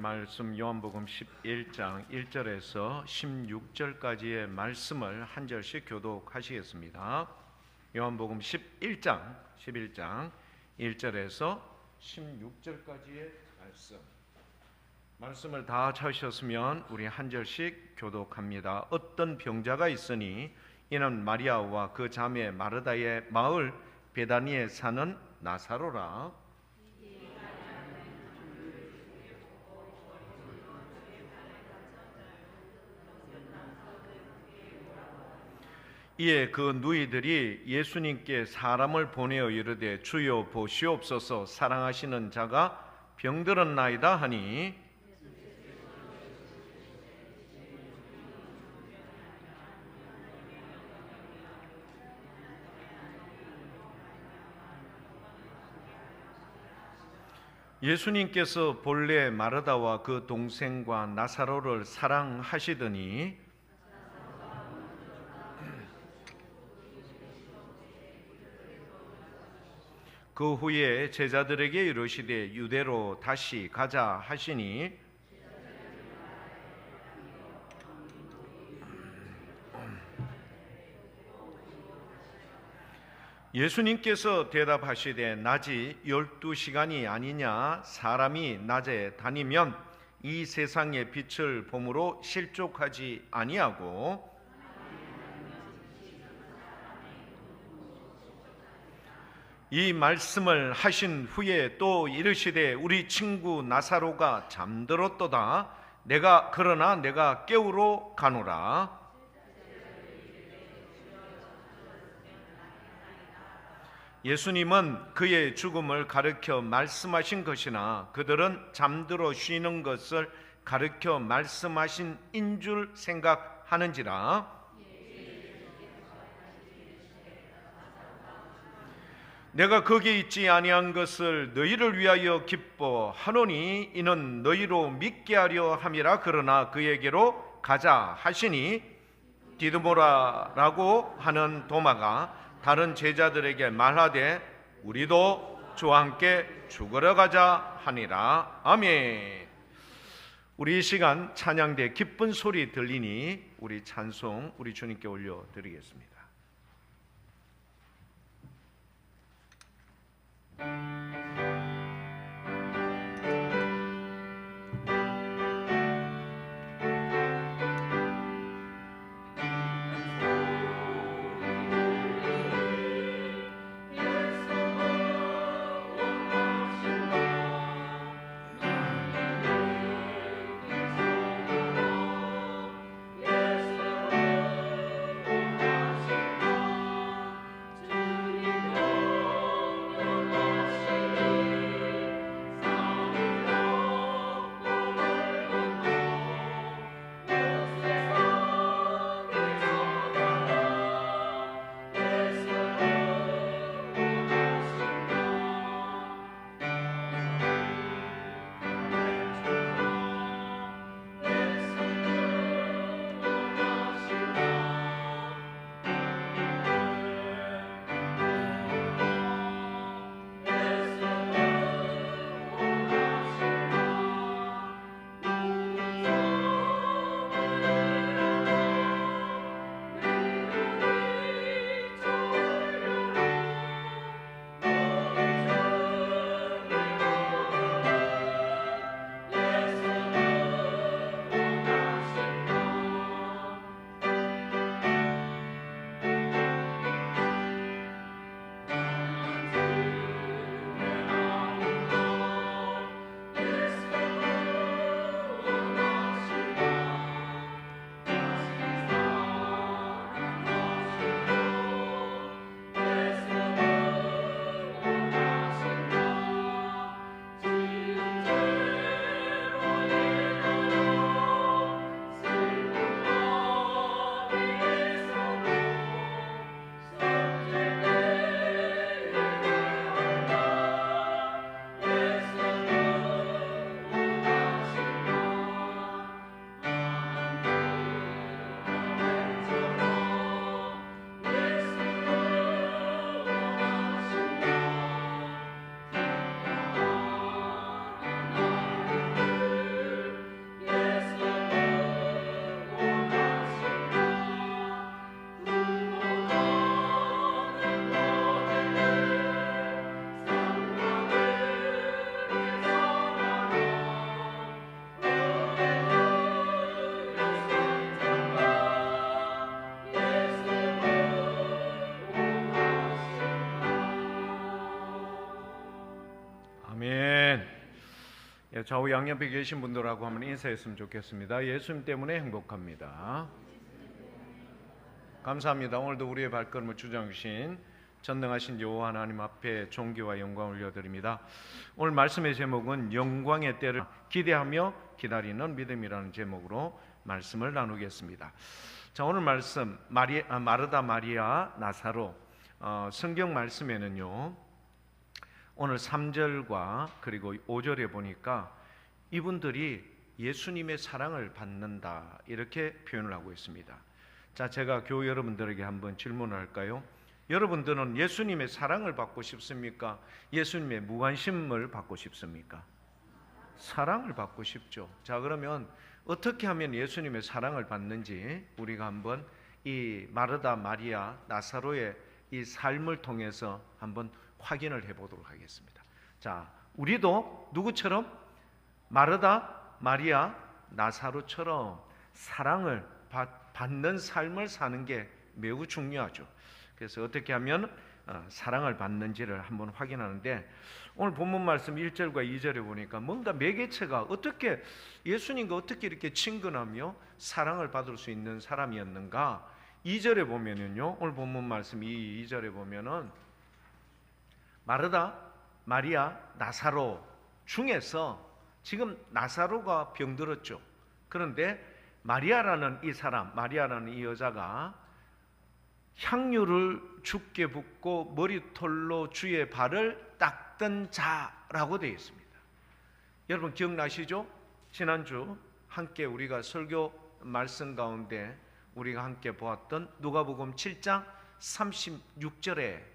말씀 요한복음 11장 1절에서 16절까지의 말씀을 한 절씩 교독하시겠습니다. 요한복음 11장 1절에서 16절까지의 말씀을 다 찾으셨으면 우리 한 절씩 교독합니다. 어떤 병자가 있으니 이는 마리아와 그 자매 마르다의 마을 베다니에 사는 나사로라. 이에 그 누이들이 예수님께 사람을 보내어 이르되 주여 보시옵소서 사랑하시는 자가 병들었나이다 하니 예수님께서 본래 마르다와 그 동생과 나사로를 사랑하시더니 그 후에 제자들에게 이르시되 유대로 다시 가자 하시니 예수님께서 대답하시되 낮이 12시간이 아니냐 사람이 낮에 다니면 이 세상의 빛을 보므로 실족하지 아니하고 이 말씀을 하신 후에 또 이르시되 우리 친구 나사로가 잠들었도다 그러나 내가 깨우러 가노라. 예수님은 그의 죽음을 가르쳐 말씀하신 것이나 그들은 잠들어 쉬는 것을 가르쳐 말씀하신 인 줄 생각하는지라. 내가 거기 있지 아니한 것을 너희를 위하여 기뻐하노니 이는 너희로 믿게 하려 함이라. 그러나 그에게로 가자 하시니 디드모라라고 하는 도마가 다른 제자들에게 말하되 우리도 주와 함께 죽으러 가자 하니라. 아멘. 우리 이 시간 찬양대 기쁜 소리 들리니 우리 찬송 우리 주님께 올려드리겠습니다. 좌우 양옆에 계신 분들하고 한번 인사했으면 좋겠습니다. 예수님 때문에 행복합니다. 감사합니다. 오늘도 우리의 발걸음을 주장하신 전능하신 여호와 하나님 앞에 존귀와 영광을 올려드립니다. 오늘 말씀의 제목은 영광의 때를 기대하며 기다리는 믿음이라는 제목으로 말씀을 나누겠습니다. 자, 오늘 말씀 마르다, 마리아, 나사로 성경 말씀에는요, 오늘 3절과 그리고 5절에 보니까 이분들이 예수님의 사랑을 받는다 이렇게 표현을 하고 있습니다. 자, 제가 교회 여러분들에게 한번 질문을 할까요? 여러분들은 예수님의 사랑을 받고 싶습니까? 예수님의 무관심을 받고 싶습니까? 사랑을 받고 싶죠. 자, 그러면 어떻게 하면 예수님의 사랑을 받는지 우리가 한번 이 마르다, 마리아, 나사로의 이 삶을 통해서 한번 확인을 해보도록 하겠습니다. 자, 우리도 누구처럼? 마르다, 마리아, 나사로처럼 사랑을 받는 삶을 사는 게 매우 중요하죠. 그래서 어떻게 하면 사랑을 받는지를 한번 확인하는데, 오늘 본문 말씀 1절과 2절에 보니까 뭔가 매개체가 어떻게 예수님과 어떻게 이렇게 친근하며 사랑을 받을 수 있는 사람이었는가. 2절에 보면은요, 오늘 본문 말씀 2절에 보면은 마르다, 마리아, 나사로 중에서 지금 나사로가 병들었죠. 그런데 마리아라는 이 사람, 마리아라는 이 여자가 향유를 죽게 붓고 머리털로 주의 발을 닦던 자라고 되어 있습니다. 여러분 기억나시죠? 지난주 함께 우리가 설교 말씀 가운데 우리가 함께 보았던 누가복음 7장 36절에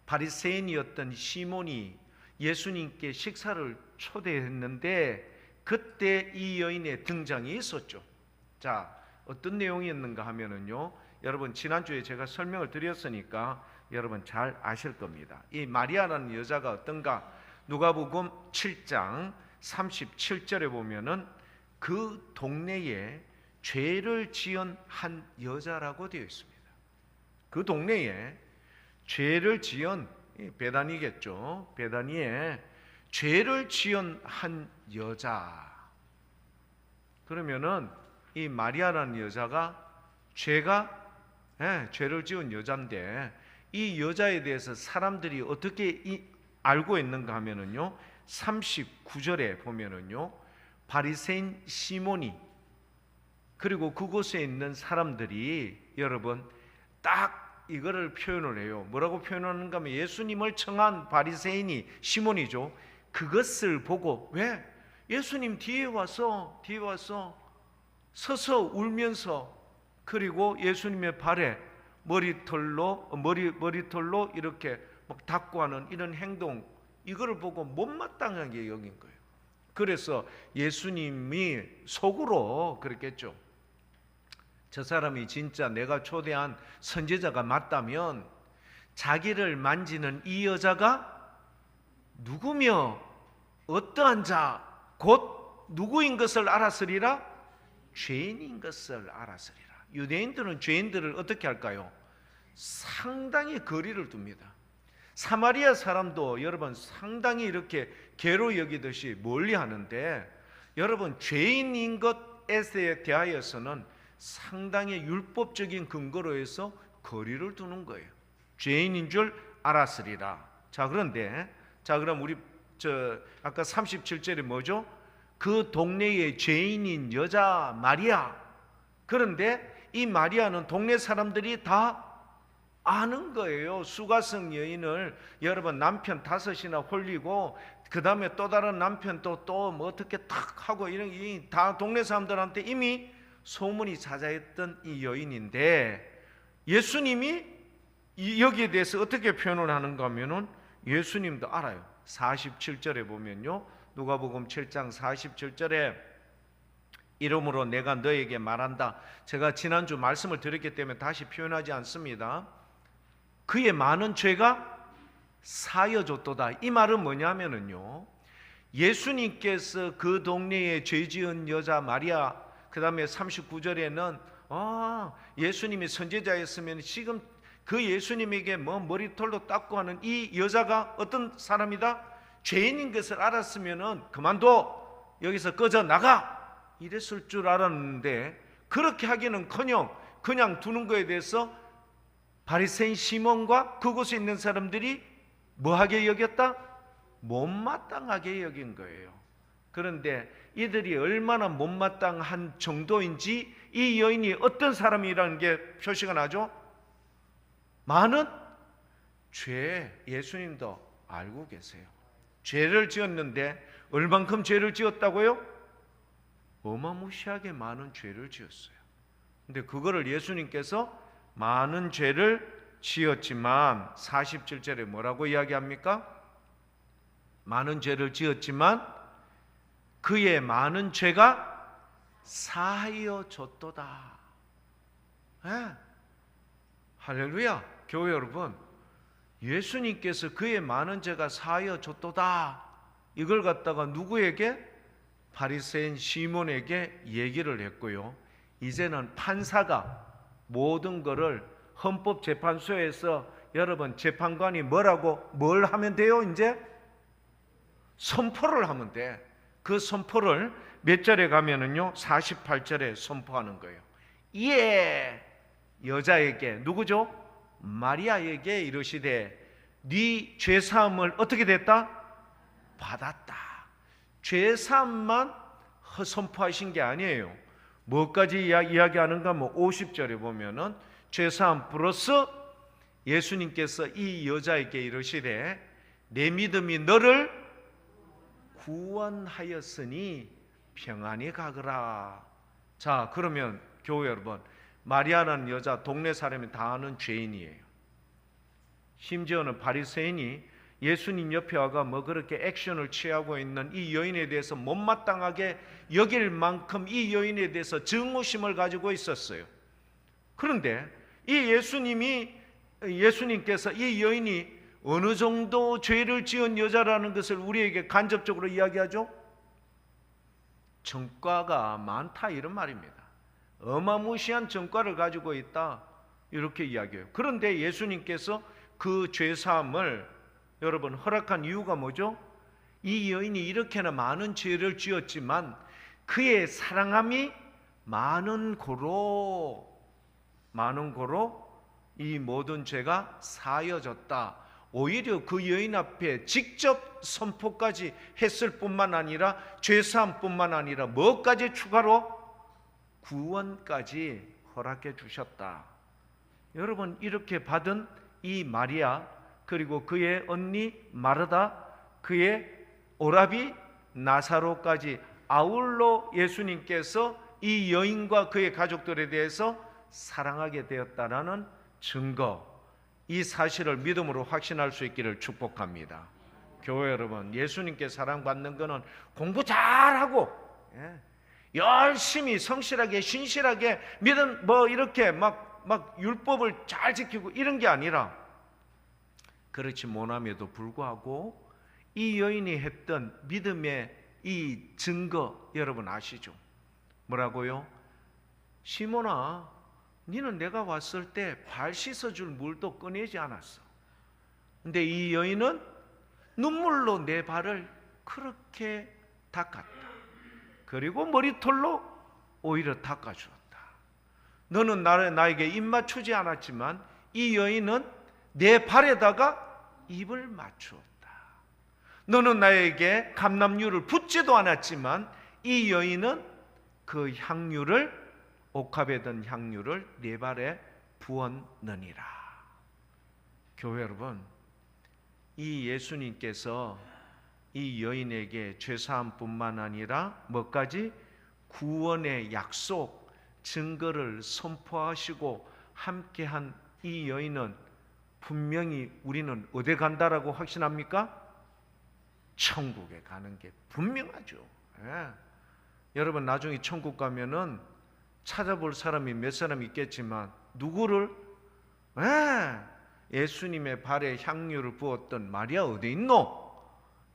바리새인이었던 시몬이 예수님께 식사를 초대했는데 그때 이 여인의 등장이 있었죠. 자, 어떤 내용이었는가 하면은요, 여러분 지난주에 제가 설명을 드렸으니까 여러분 잘 아실 겁니다. 이 마리아라는 여자가 어떤가? 누가복음 7장 37절에 보면은 그 동네에 죄를 지은 한 여자라고 되어 있습니다. 그 동네에 죄를 지은, 베다니겠죠. 베다니에 죄를 지은 한 여자. 그러면은 이 마리아라는 여자가 죄를 지은 여자인데, 이 여자에 대해서 사람들이 어떻게 알고 있는가 하면은요, 39절에 보면은요, 바리새인 시몬이 그리고 그곳에 있는 사람들이 여러분 딱 이거를 표현을 해요. 뭐라고 표현하는가 하면 예수님을 청한 바리새인이 시몬이죠. 그것을 보고, 왜? 예수님 뒤에 와서 서서 울면서, 그리고 예수님의 발에 머리털로 이렇게 막 닦고 하는 이런 행동, 이거를 보고 못마땅하게 여긴 거예요. 그래서 예수님이 속으로 그랬겠죠. 저 사람이 진짜 내가 초대한 선지자가 맞다면 자기를 만지는 이 여자가 누구며 어떠한 자 곧 누구인 것을 알았으리라? 죄인인 것을 알았으리라. 유대인들은 죄인들을 어떻게 할까요? 상당히 거리를 둡니다. 사마리아 사람도 여러분 상당히 이렇게 괴로 여기듯이 멀리 하는데, 여러분 죄인인 것에 대하여서는 상당히 율법적인 근거로 해서 거리를 두는 거예요. 죄인인 줄 알았으리라. 자, 그런데 그럼 우리 아까 37절에 뭐죠? 그 동네의 죄인인 여자 마리아. 그런데 이 마리아는 동네 사람들이 다 아는 거예요. 수가성 여인을 여러분 남편 5이나 홀리고 그 다음에 또 다른 남편 또 뭐 어떻게 탁 하고 이런 다 동네 사람들한테 이미 소문이 자자했던 이 여인인데, 예수님이 여기에 대해서 어떻게 표현을 하는가 하면은 예수님도 알아요. 47절에 보면요, 누가복음 7장 47절에 이러므로 내가 너에게 말한다. 제가 지난주 말씀을 드렸기 때문에 다시 표현하지 않습니다. 그의 많은 죄가 사여졌도다. 이 말은 뭐냐면은요, 예수님께서 그 동네에 죄 지은 여자 마리아, 그 다음에 39절에는 예수님이 선지자였으면 지금 그 예수님에게 머리털로 닦고 하는 이 여자가 어떤 사람이다? 죄인인 것을 알았으면은 그만둬. 여기서 꺼져 나가 이랬을 줄 알았는데 그렇게 하기는커녕 그냥 두는 거에 대해서 바리새인 시몬과 그곳에 있는 사람들이 뭐하게 여겼다? 못마땅하게 여긴 거예요. 그런데 이들이 얼마나 못마땅한 정도인지 이 여인이 어떤 사람이라는 게 표시가 나죠. 많은 죄, 예수님도 알고 계세요. 죄를 지었는데 얼만큼 죄를 지었다고요? 어마무시하게 많은 죄를 지었어요. 근데 그거를 예수님께서 많은 죄를 지었지만 47절에 뭐라고 이야기합니까? 많은 죄를 지었지만 그의 많은 죄가 사하여졌도다. 할렐루야. 교회 여러분, 예수님께서 그의 많은 죄가 사하여졌도다 이걸 갖다가 누구에게? 바리새인 시몬에게 얘기를 했고요. 이제는 판사가 모든 것을 헌법재판소에서 여러분 재판관이 뭘 하면 돼요? 이제 선포를 하면 돼. 그 선포를 몇 절에 가면은요 48절에 선포하는 거예요. 이에 여자에게, 누구죠? 마리아에게 이르시되 네 죄사함을 어떻게 됐다? 받았다. 죄사함만 선포하신 게 아니에요. 뭐까지 이야기하는가? 50절에 보면은 죄사함 플러스 예수님께서 이 여자에게 이르시되 내 믿음이 너를 구원하였으니 평안히 가거라. 자, 그러면 교회 여러분, 마리아라는 여자 동네 사람이 다 아는 죄인이에요. 심지어는 바리새인이 예수님 옆에 와가 그렇게 액션을 취하고 있는 이 여인에 대해서 못마땅하게 여길 만큼 이 여인에 대해서 증오심을 가지고 있었어요. 그런데 이 예수님께서 이 여인이 어느 정도 죄를 지은 여자라는 것을 우리에게 간접적으로 이야기하죠. 전과가 많다 이런 말입니다. 어마무시한 전과를 가지고 있다 이렇게 이야기해요. 그런데 예수님께서 그 죄사함을 여러분 허락한 이유가 뭐죠? 이 여인이 이렇게나 많은 죄를 지었지만 그의 사랑함이 많은 고로 이 모든 죄가 사여졌다. 오히려 그 여인 앞에 직접 선포까지 했을 뿐만 아니라 죄사함뿐만 아니라 뭐까지 추가로? 구원까지 허락해 주셨다. 여러분, 이렇게 받은 이 마리아, 그리고 그의 언니 마르다, 그의 오라비 나사로까지 아울러 예수님께서 이 여인과 그의 가족들에 대해서 사랑하게 되었다라는 증거, 이 사실을 믿음으로 확신할 수 있기를 축복합니다. 교회 여러분, 예수님께 사랑받는 것은 공부 잘하고 열심히 성실하게 신실하게 믿음 이렇게 막 율법을 잘 지키고 이런 게 아니라, 그렇지 못함에도 불구하고 이 여인이 했던 믿음의 이 증거 여러분 아시죠? 뭐라고요? 시몬아, 너는 내가 왔을 때 발 씻어줄 물도 꺼내지 않았어. 근데 이 여인은 눈물로 내 발을 그렇게 닦았다. 그리고 머리털로 오히려 닦아주었다. 너는 나에게 입 맞추지 않았지만 이 여인은 내 발에다가 입을 맞추었다. 너는 나에게 감람유를 붓지도 않았지만 이 여인은 그 향유를, 옥합에 든 향유를 네 발에 부었느니라. 교회 여러분, 이 예수님께서 이 여인에게 죄사함뿐만 아니라 뭐까지? 구원의 약속, 증거를 선포하시고 함께한 이 여인은 분명히 우리는 어디 간다라고 확신합니까? 천국에 가는 게 분명하죠. 여러분, 나중에 천국 가면은 찾아볼 사람이 몇 사람 있겠지만 누구를? 예수님의 발에 향유를 부었던 마리아 어디 있노?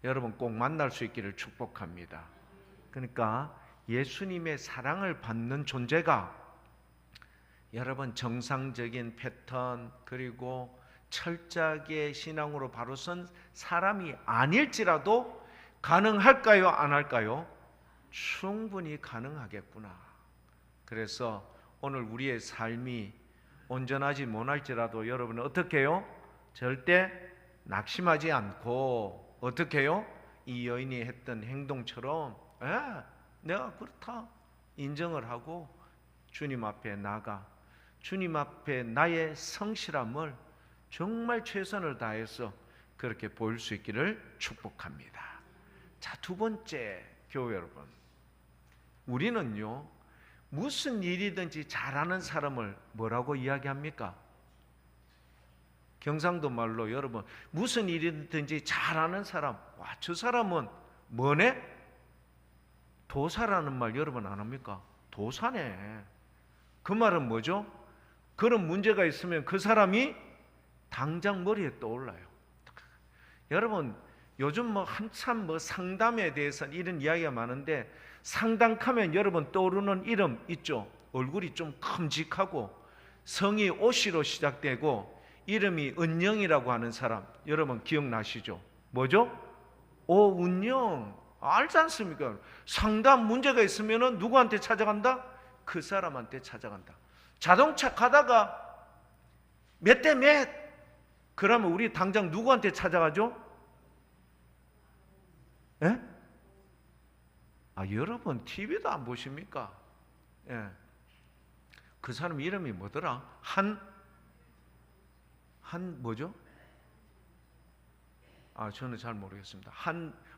여러분 꼭 만날 수 있기를 축복합니다. 그러니까 예수님의 사랑을 받는 존재가 여러분 정상적인 패턴 그리고 철저하게 신앙으로 바로 선 사람이 아닐지라도 가능할까요? 안 할까요? 충분히 가능하겠구나. 그래서 오늘 우리의 삶이 온전하지 못할지라도 여러분은 어떻게 해요? 절대 낙심하지 않고 어떻게 해요? 이 여인이 했던 행동처럼 내가 그렇다 인정을 하고 주님 앞에 나가 주님 앞에 나의 성실함을 정말 최선을 다해서 그렇게 보일 수 있기를 축복합니다. 자, 두 번째, 교회 여러분, 우리는요 무슨 일이든지 잘하는 사람을 뭐라고 이야기합니까? 경상도 말로 여러분, 무슨 일이든지 잘하는 사람, 와, 저 사람은 뭐네? 도사라는 말 여러분 안 합니까? 도사네. 그 말은 뭐죠? 그런 문제가 있으면 그 사람이 당장 머리에 떠올라요. 여러분, 요즘 한참 상담에 대해서 이런 이야기가 많은데, 상담하면 여러분 떠오르는 이름 있죠? 얼굴이 좀 큼직하고 성이 오시로 시작되고 이름이 은영이라고 하는 사람, 여러분 기억나시죠? 뭐죠? 오은영. 알지 않습니까? 상담 문제가 있으면 누구한테 찾아간다? 그 사람한테 찾아간다. 자동차 가다가 몇 대 몇, 그러면 우리 당장 누구한테 찾아가죠? 예? 여러분 TV도 안 보십니까? 예. 그 사람 이름이 뭐더라? 뭐죠? 저는 잘 모르겠습니다.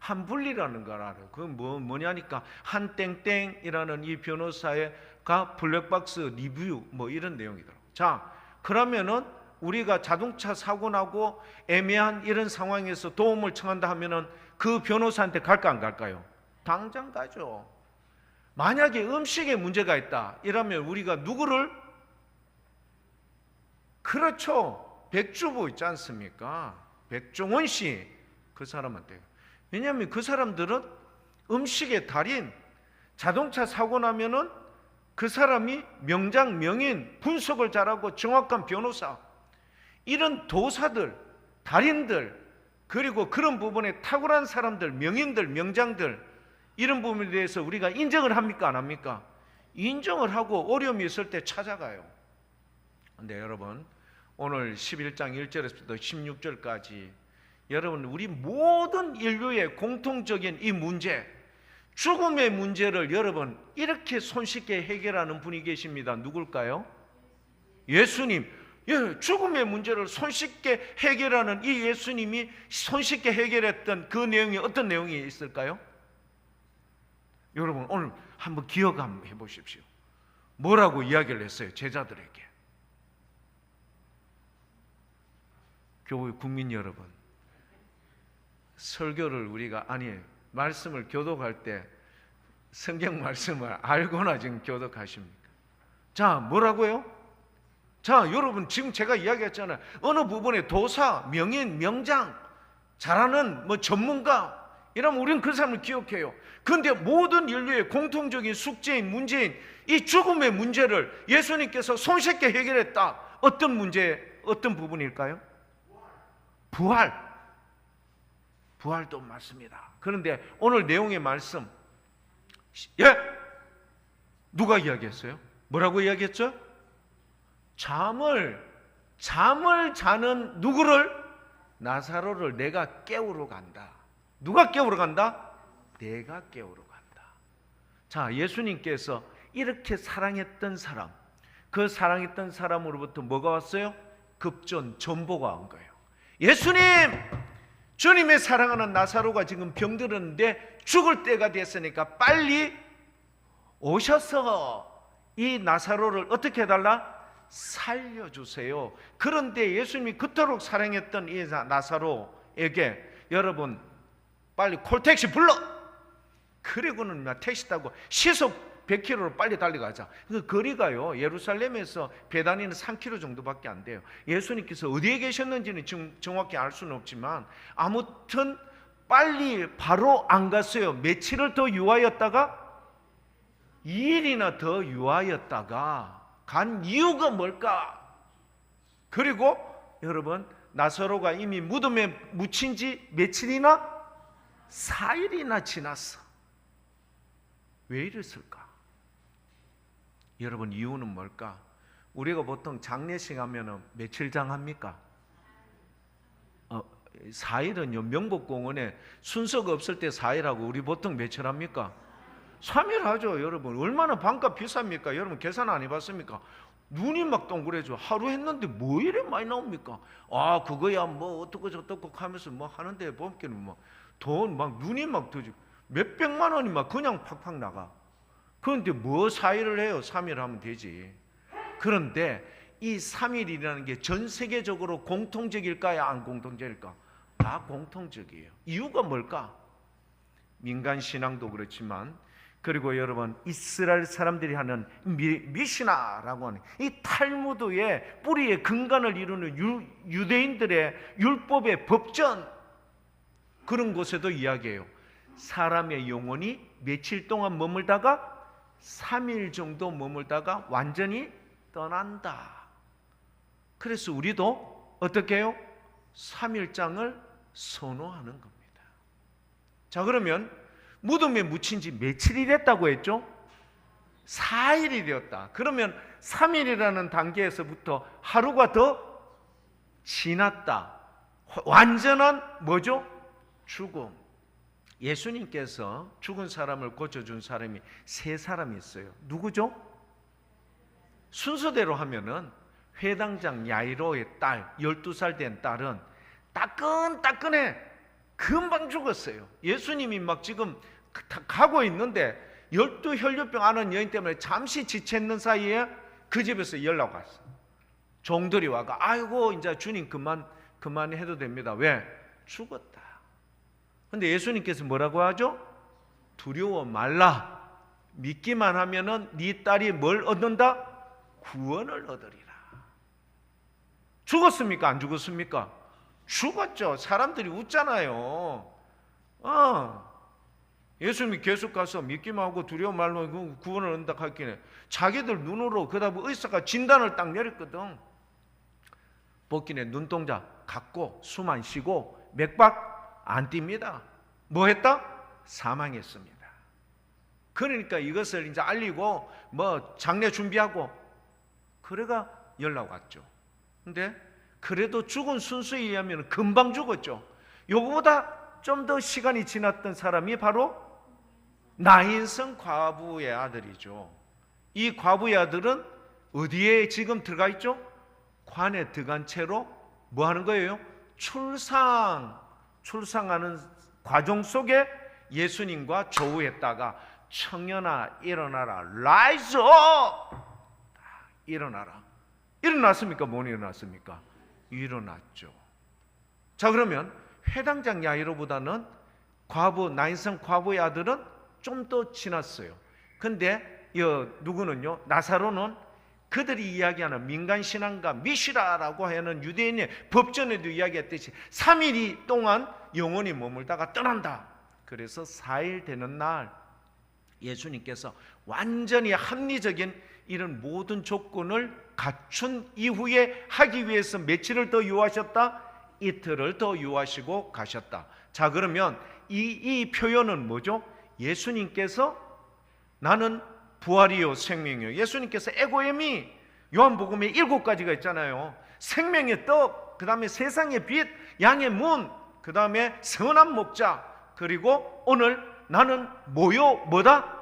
한불리라는 걸 알아요. 그건 뭐냐니까 한땡땡이라는 이 변호사가 블랙박스 리뷰 이런 내용이더라고요. 자, 그러면은 우리가 자동차 사고 나고 애매한 이런 상황에서 도움을 청한다 하면은 그 변호사한테 갈까 안 갈까요? 당장 가죠. 만약에 음식에 문제가 있다 이러면 우리가 누구를? 그렇죠. 백주부 있지 않습니까? 백종원 씨, 그 사람한테. 왜냐하면 그 사람들은 음식의 달인, 자동차 사고 나면은 그 사람이 명장, 명인, 분석을 잘하고 정확한 변호사, 이런 도사들, 달인들, 그리고 그런 부분에 탁월한 사람들, 명인들, 명장들, 이런 부분에 대해서 우리가 인정을 합니까? 안 합니까? 인정을 하고 어려움이 있을 때 찾아가요. 근데 여러분, 오늘 11장 1절에서부터 16절까지 여러분, 우리 모든 인류의 공통적인 이 문제, 죽음의 문제를 여러분 이렇게 손쉽게 해결하는 분이 계십니다. 누굴까요? 예수님. 예, 죽음의 문제를 손쉽게 해결하는 이 예수님이 손쉽게 해결했던 그 내용이 어떤 내용이 있을까요? 여러분 오늘 한번 기억 한번 해보십시오. 뭐라고 이야기를 했어요? 제자들에게. 교회 국민 여러분, 설교를 우리가 말씀을 교독할 때 성경 말씀을 알고나 지금 교독하십니까? 자, 뭐라고요? 자, 여러분 지금 제가 이야기했잖아요. 어느 부분에 도사, 명인, 명장, 잘하는 전문가, 이러면 우리는 그 사람을 기억해요. 그런데 모든 인류의 공통적인 숙제인 문제인 이 죽음의 문제를 예수님께서 손쉽게 해결했다. 어떤 문제, 어떤 부분일까요? 부활도 맞습니다. 그런데 오늘 내용의 말씀, 누가 이야기했어요? 뭐라고 이야기했죠? 잠을 자는 누구를? 나사로를 내가 깨우러 간다. 누가 깨우러 간다? 내가 깨우러 간다. 자, 예수님께서 이렇게 사랑했던 사람, 그 사랑했던 사람으로부터 뭐가 왔어요? 급전, 전보가 온 거예요. 예수님! 주님의 사랑하는 나사로가 지금 병들었는데 죽을 때가 됐으니까 빨리 오셔서 이 나사로를 어떻게 해달라? 살려주세요. 그런데 예수님이 그토록 사랑했던 이 나사로에게 여러분 빨리 콜택시 불러! 그리고는 택시 타고 시속 100km로 빨리 달려가자. 그 거리가요, 예루살렘에서 베다니는 3km 정도밖에 안 돼요. 예수님께서 어디에 계셨는지는 지금 정확히 알 수는 없지만 아무튼 빨리 바로 안 갔어요. 며칠을 더 유하였다가 2일이나 더 유하였다가 간 이유가 뭘까? 그리고 여러분, 나사로가 이미 무덤에 묻힌 지 며칠이나? 4일이나 지났어. 왜 이랬을까? 여러분, 이유는 뭘까? 우리가 보통 장례식 하면은 며칠장 합니까? 4일은요, 명복공원에 순서가 없을 때 4일하고 우리 보통 며칠 합니까? 3일 하죠. 여러분, 얼마나 반값 비쌉니까? 여러분 계산 안 해봤습니까? 눈이 막 동그래져. 하루 했는데 뭐 이래 많이 나옵니까? 아, 그거야 뭐 어떻고 저떻고 하면서 뭐 하는데 보면 뭐 돈 막 눈이 막 터지고 몇백만 원이 막 그냥 팍팍 나가. 그런데 뭐 4일을 해요? 3일 하면 되지. 그런데 이 3일이라는 게 전 세계적으로 공통적일까요? 안 공통적일까? 다 공통적이에요. 이유가 뭘까? 민간 신앙도 그렇지만, 그리고 여러분, 이스라엘 사람들이 하는 미시나라고 하는 이 탈무드의 뿌리의 근간을 이루는 유대인들의 율법의 법전, 그런 곳에도 이야기해요. 사람의 영혼이 며칠 동안 머물다가 3일 정도 머물다가 완전히 떠난다. 그래서 우리도 어떻게 해요? 3일장을 선호하는 겁니다. 자, 그러면 무덤에 묻힌 지 며칠이 됐다고 했죠? 4일이 되었다. 그러면 3일이라는 단계에서부터 하루가 더 지났다. 완전한 뭐죠? 죽음. 예수님께서 죽은 사람을 고쳐준 사람이 3사람이 있어요. 누구죠? 순서대로 하면은 회당장 야이로의 딸, 12살 된 딸은 따끈따끈해. 금방 죽었어요. 예수님이 막 지금 가고 있는데 12혈류병 앓은 여인 때문에 잠시 지쳤는 사이에 그 집에서 연락 왔어. 종들이 와가, 아이고 이제 주님 그만해도 됩니다. 왜? 죽었다. 근데 예수님께서 뭐라고 하죠? 두려워 말라. 믿기만 하면은 네 딸이 뭘 얻는다? 구원을 얻으리라. 죽었습니까? 안 죽었습니까? 죽었죠. 사람들이 웃잖아요. 예수님이 계속 가서 믿기만 하고 두려워 말로 구원을 얻는다 할기에 자기들 눈으로 그다음 의사가 진단을 딱 내렸거든. 복긴에 눈동자 감고 숨 안 쉬고 맥박 안 뜁니다. 뭐 했다? 사망했습니다. 그러니까 이것을 이제 알리고 뭐 장례 준비하고 그래가 연락 왔죠. 근데 그래도 죽은 순서에 의하면 금방 죽었죠. 요거보다 좀 더 시간이 지났던 사람이 바로 나인성 과부의 아들이죠. 이 과부의 아들은 어디에 지금 들어가 있죠? 관에 들어간 채로 뭐 하는 거예요? 출상하는 과정 속에 예수님과 조우했다가 청년아 일어나라, 라이즈 업! 일어나라. 일어났습니까? 못 일어났습니까? 일어났죠. 자, 그러면 회당장 야이로보다는 나인성 과부의 아들은 좀 더 지났어요. 근데 누구는요? 나사로는 그들이 이야기하는 민간신앙가 미시라라고 하는 유대인의 법전에도 이야기했듯이 3일 동안 영원히 머물다가 떠난다. 그래서 4일 되는 날 예수님께서 완전히 합리적인 이런 모든 조건을 갖춘 이후에 하기 위해서 며칠을 더 요하셨다? 이틀을 더 요하시고 가셨다. 자, 그러면 이 표현은 뭐죠? 예수님께서 나는 부활이요 생명이요. 예수님께서 에고엠이 요한복음에 7가지가 있잖아요. 생명의 떡, 그 다음에 세상의 빛, 양의 문, 그 다음에 선한 목자, 그리고 오늘 나는 뭐다?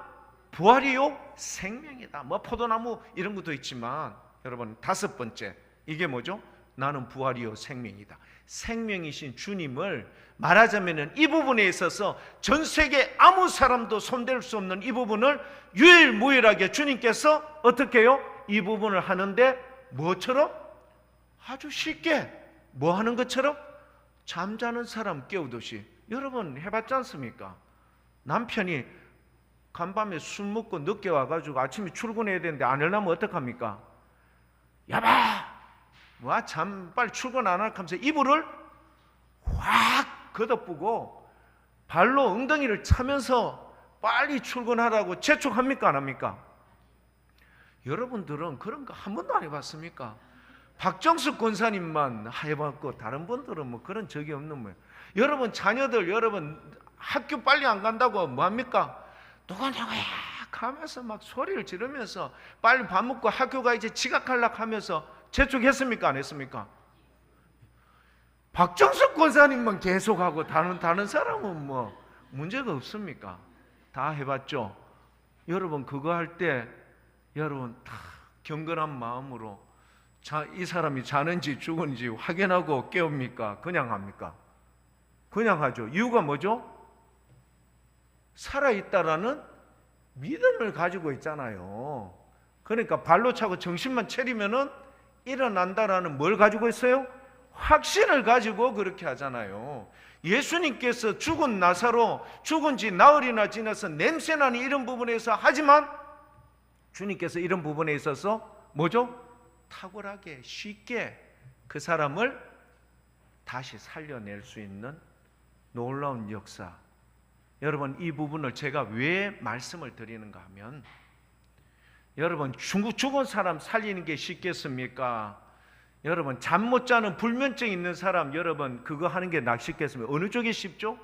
부활이요 생명이다. 뭐 포도나무 이런 것도 있지만 여러분 5번째 이게 뭐죠? 나는 부활이요 생명이다. 생명이신 주님을 말하자면 이 부분에 있어서 전 세계 아무 사람도 손댈 수 없는 이 부분을 유일무이하게 주님께서 어떻게 해요? 이 부분을 하는데 뭐처럼? 아주 쉽게 뭐 하는 것처럼? 잠자는 사람 깨우듯이. 여러분 해봤지 않습니까? 남편이 간밤에 술 먹고 늦게 와가지고 아침에 출근해야 되는데 안 일어나면 어떡합니까? 여보! 참 빨리 출근 안 할까 하면서 이불을 확 걷어쁘고 발로 엉덩이를 차면서 빨리 출근하라고 재촉합니까? 안 합니까? 여러분들은 그런 거 한 번도 안 해봤습니까? 박정숙 권사님만 해봤고 다른 분들은 뭐 그런 적이 없는 거예요. 여러분 자녀들 여러분 학교 빨리 안 간다고 뭐 합니까? 누구야 하면서 막 소리를 지르면서 빨리 밥 먹고 학교 가야지 지각하려고 하면서 재촉했습니까? 안 했습니까? 박정석 권사님만 계속하고 다른 사람은 뭐 문제가 없습니까? 다 해봤죠? 여러분 그거 할 때 여러분 다 경건한 마음으로 이 사람이 자는지 죽은지 확인하고 깨웁니까? 그냥 합니까? 그냥 하죠. 이유가 뭐죠? 살아있다라는 믿음을 가지고 있잖아요. 그러니까 발로 차고 정신만 차리면은 일어난다라는 뭘 가지고 있어요? 확신을 가지고 그렇게 하잖아요. 예수님께서 죽은 나사로 죽은 지 나흘이나 지나서 냄새나는 이런 부분에서 하지만 주님께서 이런 부분에 있어서 뭐죠? 탁월하게 쉽게 그 사람을 다시 살려낼 수 있는 놀라운 역사. 여러분 이 부분을 제가 왜 말씀을 드리는가 하면 여러분 죽은 사람 살리는 게 쉽겠습니까? 여러분 잠 못 자는 불면증 있는 사람 여러분 그거 하는 게 쉽겠습니까? 어느 쪽이 쉽죠?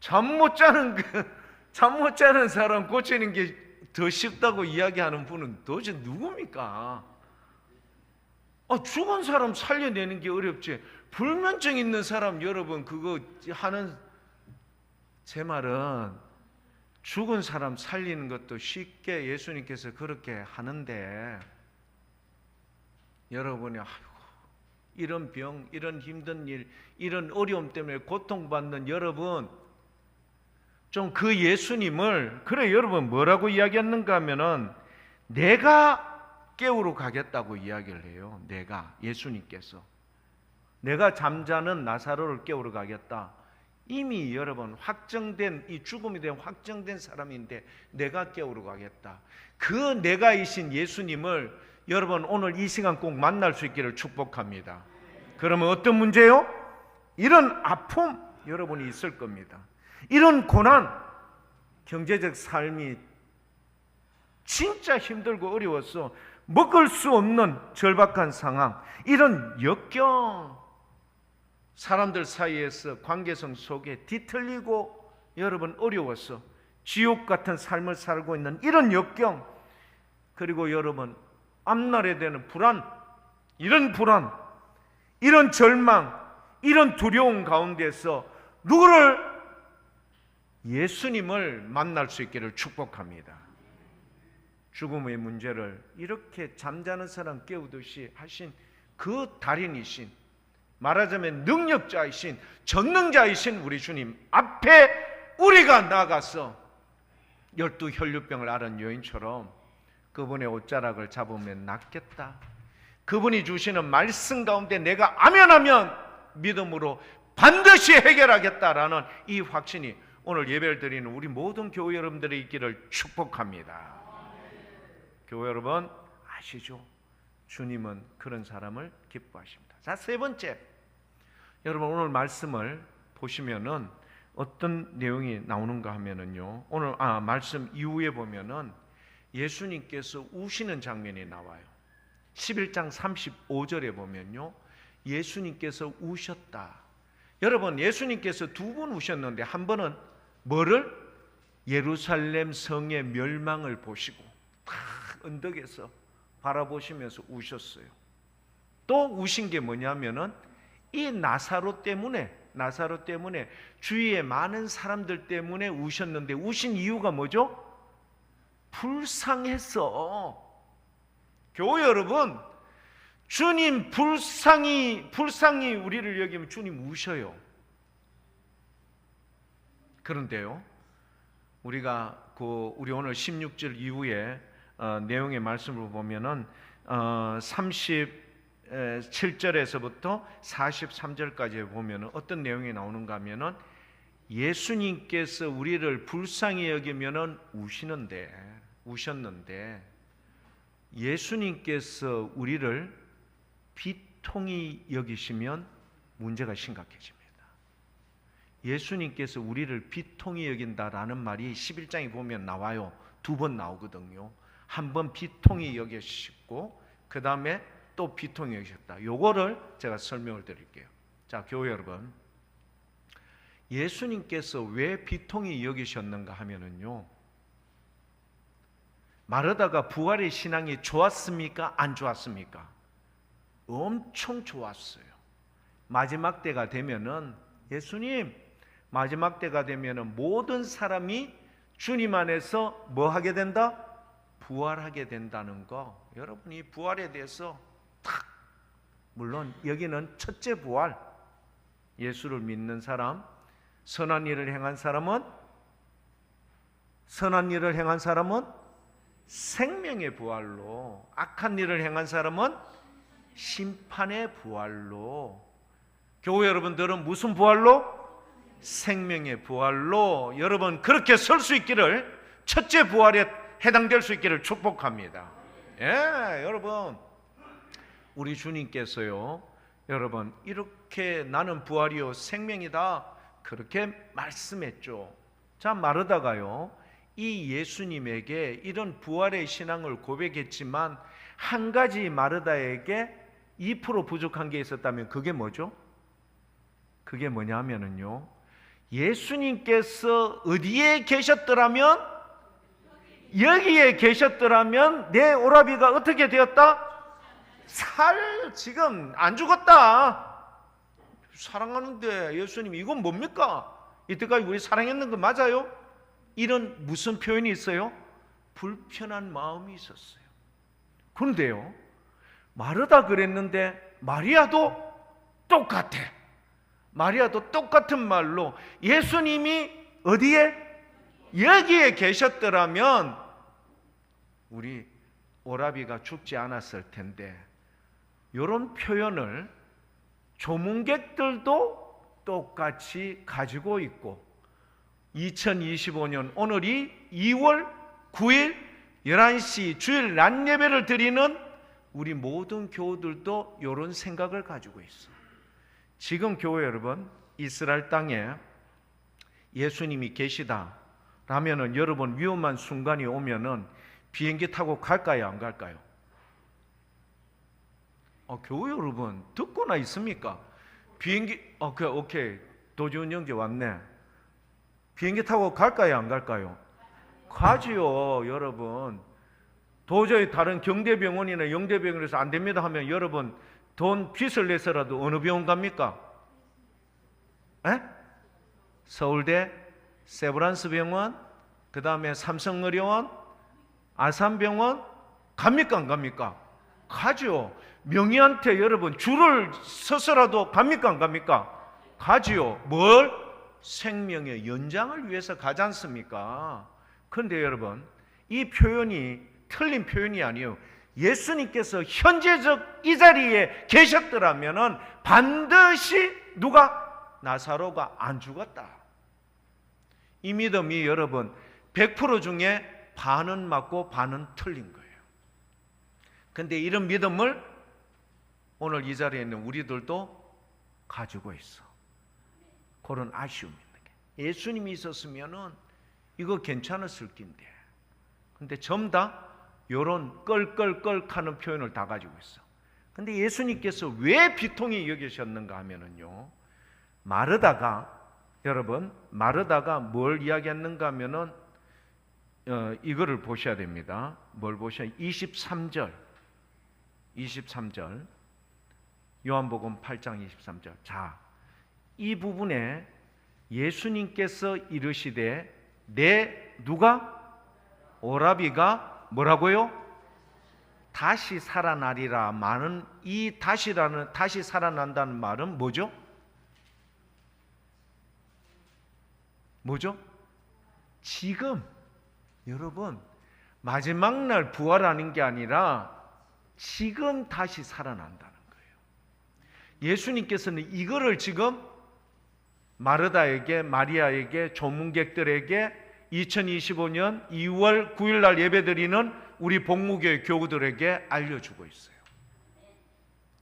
잠 못 자는 사람 고치는 게 더 쉽다고 이야기하는 분은 도대체 누굽니까? 죽은 사람 살려내는 게 어렵지 불면증 있는 사람 여러분 그거 하는 제 말은 죽은 사람 살리는 것도 쉽게 예수님께서 그렇게 하는데 여러분이 아이고 이런 병, 이런 힘든 일, 이런 어려움 때문에 고통받는 여러분 좀 그 예수님을 그래 여러분 뭐라고 이야기했는가 하면은 내가 깨우러 가겠다고 이야기를 해요. 내가 예수님께서 내가 잠자는 나사로를 깨우러 가겠다. 이미 여러분 확정된 이 죽음이 된 확정된 사람인데 내가 깨우러 가겠다. 그 내가이신 예수님을 여러분 오늘 이 시간 꼭 만날 수 있기를 축복합니다. 그러면 어떤 문제요? 이런 아픔 여러분이 있을 겁니다. 이런 고난, 경제적 삶이 진짜 힘들고 어려워서 먹을 수 없는 절박한 상황, 이런 역경, 사람들 사이에서 관계성 속에 뒤틀리고 여러분 어려워서 지옥 같은 삶을 살고 있는 이런 역경, 그리고 여러분 앞날에 대한 불안, 이런 절망, 이런 두려움 가운데서 누구를? 예수님을 만날 수 있기를 축복합니다. 죽음의 문제를 이렇게 잠자는 사람 깨우듯이 하신 그 달인이신, 말하자면 능력자이신, 전능자이신 우리 주님 앞에 우리가 나가서 12 혈류병을 앓은 여인처럼 그분의 옷자락을 잡으면 낫겠다. 그분이 주시는 말씀 가운데 내가 아멘하면 믿음으로 반드시 해결하겠다라는 이 확신이 오늘 예배를 드리는 우리 모든 교회 여러분들이 있기를 축복합니다. 교회 여러분 아시죠? 주님은 그런 사람을 기뻐하십니다. 자, 세 번째, 여러분 오늘 말씀을 보시면은 어떤 내용이 나오는가 하면은요, 오늘 말씀 이후에 보면은 예수님께서 우시는 장면이 나와요. 11장 35절에 보면요, 예수님께서 우셨다. 여러분 예수님께서 두 번 우셨는데 한 번은 뭐를? 예루살렘 성의 멸망을 보시고 언덕에서 바라보시면서 우셨어요. 또 우신 게 뭐냐면은 이 나사로 때문에 주위에 많은 사람들 때문에 우셨는데 우신 이유가 뭐죠? 불쌍해서. 교회 여러분, 주님 불쌍히 우리를 여기면 주님 우셔요. 그런데요, 우리가 우리 오늘 16절 이후에 내용의 말씀을 보면은 37절에서부터 43절까지 보면은 어떤 내용이 나오는가 하면은 예수님께서 우리를 불쌍히 여기면은 우셨는데 예수님께서 우리를 비통히 여기시면 문제가 심각해집니다. 예수님께서 우리를 비통히 여긴다라는 말이 11장에 보면 나와요. 두 번 나오거든요. 한 번 비통히 여기시고 그 다음에 또 비통히 여기셨다. 요거를 제가 설명을 드릴게요. 자, 교회 여러분, 예수님께서 왜 비통히 여기셨는가 하면은요, 마르다가 부활의 신앙이 좋았습니까? 안 좋았습니까? 엄청 좋았어요. 마지막 때가 되면은, 예수님, 마지막 때가 되면은 모든 사람이 주님 안에서 뭐 하게 된다? 부활하게 된다는 거. 여러분이 부활에 대해서 탁, 물론 여기는 첫째 부활, 예수를 믿는 사람, 선한 일을 행한 사람은 생명의 부활로, 악한 일을 행한 사람은 심판의 부활로, 교회 여러분들은 무슨 부활로? 생명의 부활로 여러분 그렇게 설 수 있기를, 첫째 부활에 해당될 수 있기를 축복합니다. 여러분, 우리 주님께서요, 여러분 이렇게 나는 부활이요 생명이다 그렇게 말씀했죠. 자, 마르다가요 이 예수님에게 이런 부활의 신앙을 고백했지만 한 가지 마르다에게 2% 부족한 게 있었다면 그게 뭐죠? 그게 뭐냐면은요, 예수님께서 어디에 계셨더라면, 여기에 계셨더라면 내 오라비가 어떻게 되었다? 지금 안 죽었다. 사랑하는데 예수님 이건 뭡니까? 이때까지 우리 사랑했는 거 맞아요? 이런 무슨 표현이 있어요? 불편한 마음이 있었어요. 그런데요, 마르다 그랬는데 마리아도 똑같아. 마리아도 똑같은 말로 예수님이 어디에? 여기에 계셨더라면 우리 오라비가 죽지 않았을 텐데, 이런 표현을 조문객들도 똑같이 가지고 있고, 2025년 오늘이 2월 9일 11시 주일 낮 예배를 드리는 우리 모든 교우들도 이런 생각을 가지고 있어. 지금 교회 여러분, 이스라엘 땅에 예수님이 계시다 라면은 여러분 위험한 순간이 오면은 비행기 타고 갈까요, 안 갈까요? 교회 여러분 듣고나 있습니까? 비행기 오케이 도지훈 형제 왔네. 비행기 타고 갈까요, 안 갈까요? 가지요. 여러분 도저히 다른 경대병원이나 영대병원에서 안 됩니다 하면 여러분 돈 빚을 내서라도 어느 병원 갑니까? 서울대, 세브란스 병원, 그 다음에 삼성의료원, 아산병원 갑니까, 안 갑니까? 가죠. 명의한테 여러분 줄을 서서라도 갑니까, 안 갑니까? 가지요. 뭘? 생명의 연장을 위해서 가지 않습니까? 그런데 여러분 이 표현이 틀린 표현이 아니에요. 예수님께서 현재적 이 자리에 계셨더라면 반드시 누가? 나사로가 안 죽었다. 이 믿음이 여러분 100% 중에 반은 맞고 반은 틀린 거예요. 근데 이런 믿음을 오늘 이 자리에 있는 우리들도 가지고 있어. 그런 아쉬움이 있는 게, 예수님이 있었으면은 이거 괜찮았을 낀데, 근데 전부 다 이런 껄껄껄 하는 표현을 다 가지고 있어. 근데 예수님께서 왜 비통히 여기셨는가 하면은요, 마르다가 뭘 이야기했는가 하면은 이거를 보셔야 됩니다. 뭘 보셔야? 23절 요한복음 8장 23절. 자, 이 부분에 예수님께서 이르시되 누가? 오라비가 뭐라고요? 다시 살아나리라. 말은 이 다시 살아난다는 말은 뭐죠? 지금 여러분 마지막 날 부활하는 게 아니라 지금 다시 살아난다는 거예요. 예수님께서는 이거를 지금 마르다에게, 마리아에게, 조문객들에게 2025년 2월 9일 날 예배드리는 우리 복무교회 교우들에게 알려주고 있어요.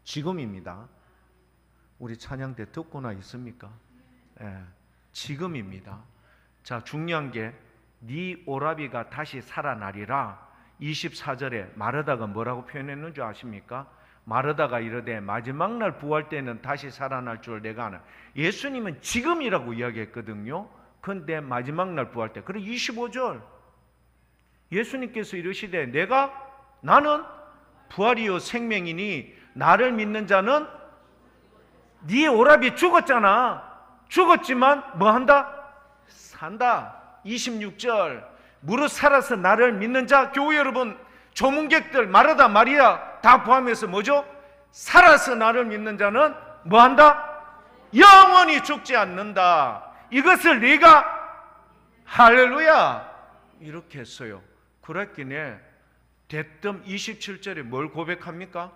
지금입니다. 우리 찬양 때 듣고나 있습니까? 지금입니다. 자, 중요한 게 네 오라비가 다시 살아나리라. 24절에 마르다가 뭐라고 표현했는 줄 아십니까? 마르다가 이르되 마지막 날 부활 때는 다시 살아날 줄 내가 아나. 예수님은 지금이라고 이야기했거든요. 그런데 마지막 날 부활 때. 그리고 25절 예수님께서 이르시되 나는 부활이요 생명이니 나를 믿는 자는 네 오라비 죽었잖아. 죽었지만 뭐 한다? 산다. 26절 무릇 살아서 나를 믿는 자, 교회 여러분, 조문객들, 마르다, 마리아 다 포함해서 뭐죠? 살아서 나를 믿는 자는 뭐 한다? 영원히 죽지 않는다. 이것을 네가 할렐루야 이렇게 했어요. 그랬기에 대뜸 27절에 뭘 고백합니까?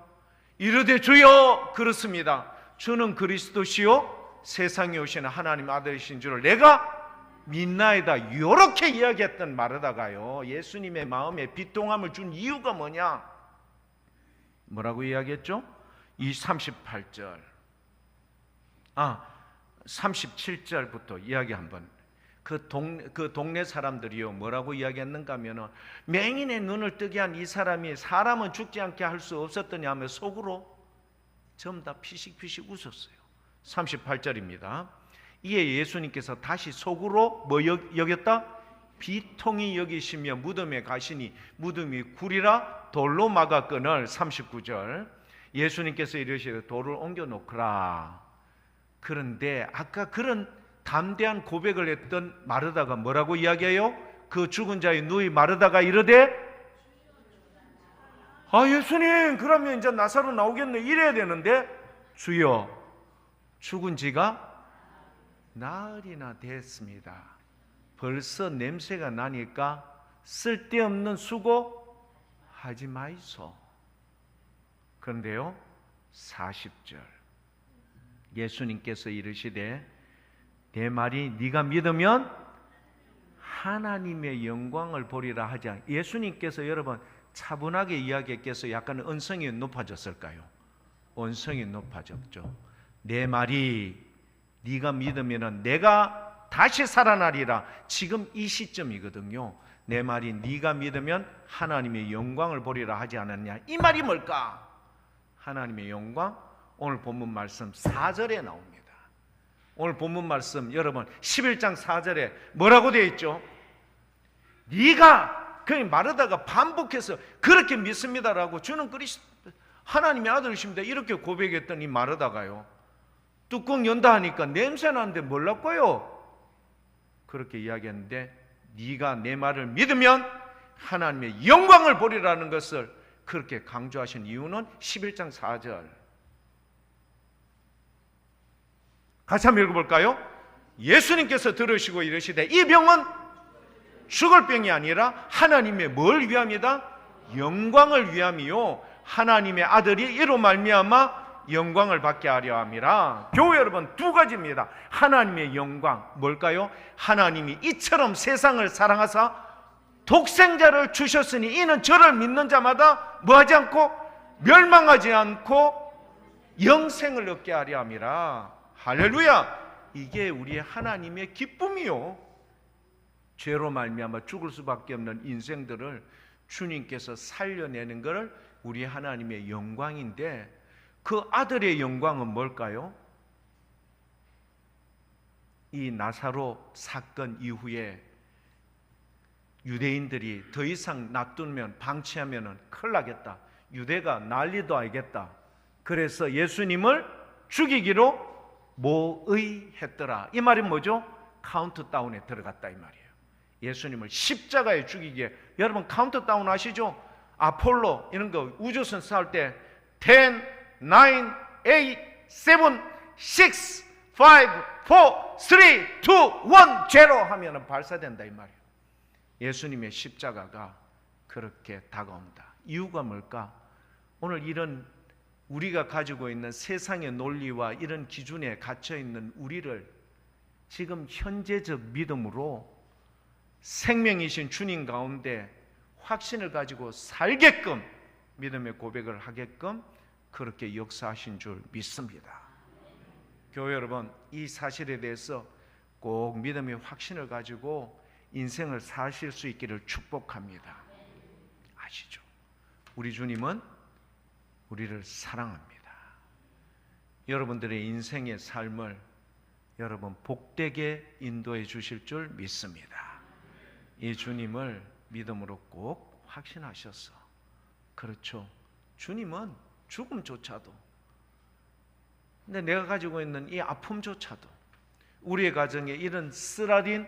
이르되 주여, 그렇습니다. 주는 그리스도시요 세상에 오시는 하나님 아들이신 줄을 내가 믿나이다. 이렇게 이야기했던 마르다가요, 예수님의 마음에 비통함을 준 이유가 뭐냐? 뭐라고 이야기했죠? 이 38절 37절부터 이야기 한번. 그 동네 사람들이요 뭐라고 이야기했는가 하면, 맹인의 눈을 뜨게 한 이 사람이 사람은 죽지 않게 할 수 없었더냐 하며 속으로 전부 다 피식피식 웃었어요. 38절입니다. 이에 예수님께서 다시 속으로 뭐 여겼다? 비통히 여기시며 무덤에 가시니 무덤이 구리라 돌로 막았거늘. 39절 예수님께서 이르시되 돌을 옮겨 놓으라. 그런데 아까 그런 담대한 고백을 했던 마르다가 뭐라고 이야기해요? 그 죽은 자의 누이 마르다가 이르되 예수님, 그러면 이제 나사로 나오겠네 이래야 되는데, 주여 죽은 지가 나흘이나 됐습니다. 벌써 냄새가 나니까 쓸데없는 수고 하지 마이소. 그런데요 40절 예수님께서 이르시되 내 말이 네가 믿으면 하나님의 영광을 보리라 하지 않. 예수님께서 여러분 차분하게 이야기했겠어요? 약간 언성이 높아졌을까요? 언성이 높아졌죠. 내 말이 네가 믿으면 내가 다시 살아나리라. 지금 이 시점이거든요. 내 말이 네가 믿으면 하나님의 영광을 보리라 하지 않았냐. 이 말이 뭘까? 하나님의 영광, 오늘 본문 말씀 4절에 나옵니다. 오늘 본문 말씀 여러분 11장 4절에 뭐라고 되어 있죠? 네가 마르다가 반복해서 그렇게 믿습니다라고, 주는 그리스도 하나님의 아들이십니다 이렇게 고백했던 이 마르다가요, 뚜껑 연다 하니까 냄새 나는데 몰랐고요. 그렇게 이야기했는데 네가 내 말을 믿으면 하나님의 영광을 보리라는 것을 그렇게 강조하신 이유는 11장 4절 같이 한번 읽어볼까요? 예수님께서 들으시고 이르시되 이 병은 죽을 병이 아니라 하나님의 뭘 위함이다? 영광을 위함이요 하나님의 아들이 이로 말미암아 영광을 받게 하려 함이라. 교회 여러분, 두 가지입니다. 하나님의 영광 뭘까요? 하나님이 이처럼 세상을 사랑하사 독생자를 주셨으니 이는 저를 믿는 자마다 뭐하지 않고 멸망하지 않고 영생을 얻게 하려 함이라. 할렐루야. 이게 우리의 하나님의 기쁨이요, 죄로 말미암아 죽을 수밖에 없는 인생들을 주님께서 살려내는 것을 우리 하나님의 영광인데, 그 아들의 영광은 뭘까요? 이 나사로 사건 이후에 유대인들이 더 이상 놔두면 방치하면 큰일 나겠다, 유대가 난리도 알겠다. 그래서 예수님을 죽이기로 모의했더라. 이 말이 뭐죠? 카운트다운에 들어갔다 이 말이에요. 예수님을 십자가에 죽이기에, 여러분 카운트다운 아시죠? 아폴로 이런 거 우주선 쌓을 때 10, 9, 8, 7, 6, 5, 4, 3, 2, 1, 0 하면 발사된다 이 말이에요. 예수님의 십자가가 그렇게 다가온다. 이유가 뭘까? 오늘 이런 우리가 가지고 있는 세상의 논리와 이런 기준에 갇혀있는 우리를 지금 현재적 믿음으로 생명이신 주님 가운데 확신을 가지고 살게끔, 믿음의 고백을 하게끔 그렇게 역사하신 줄 믿습니다. 교회 여러분, 이 사실에 대해서 꼭 믿음의 확신을 가지고 인생을 사실 수 있기를 축복합니다. 아시죠? 우리 주님은 우리를 사랑합니다. 여러분들의 인생의 삶을 여러분 복되게 인도해 주실 줄 믿습니다. 이 주님을 믿음으로 꼭 확신하셔서, 그렇죠, 주님은 죽음조차도, 근데 내가 가지고 있는 이 아픔조차도, 우리의 가정에 이런 쓰라린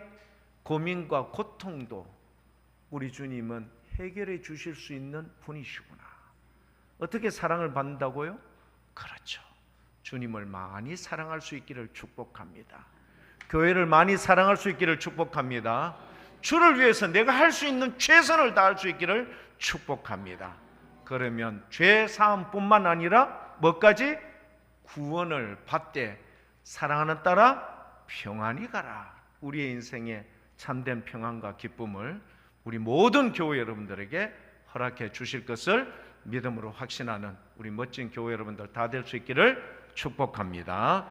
고민과 고통도 우리 주님은 해결해 주실 수 있는 분이시구나. 어떻게 사랑을 받는다고요? 그렇죠, 주님을 많이 사랑할 수 있기를 축복합니다. 교회를 많이 사랑할 수 있기를 축복합니다. 주를 위해서 내가 할 수 있는 최선을 다할 수 있기를 축복합니다. 그러면 죄 사함뿐만 아니라 뭐까지? 구원을 받되 사랑하는 딸아 평안히 가라. 우리의 인생에 참된 평안과 기쁨을 우리 모든 교회 여러분들에게 허락해 주실 것을 믿음으로 확신하는 우리 멋진 교회 여러분들 다 될 수 있기를 축복합니다.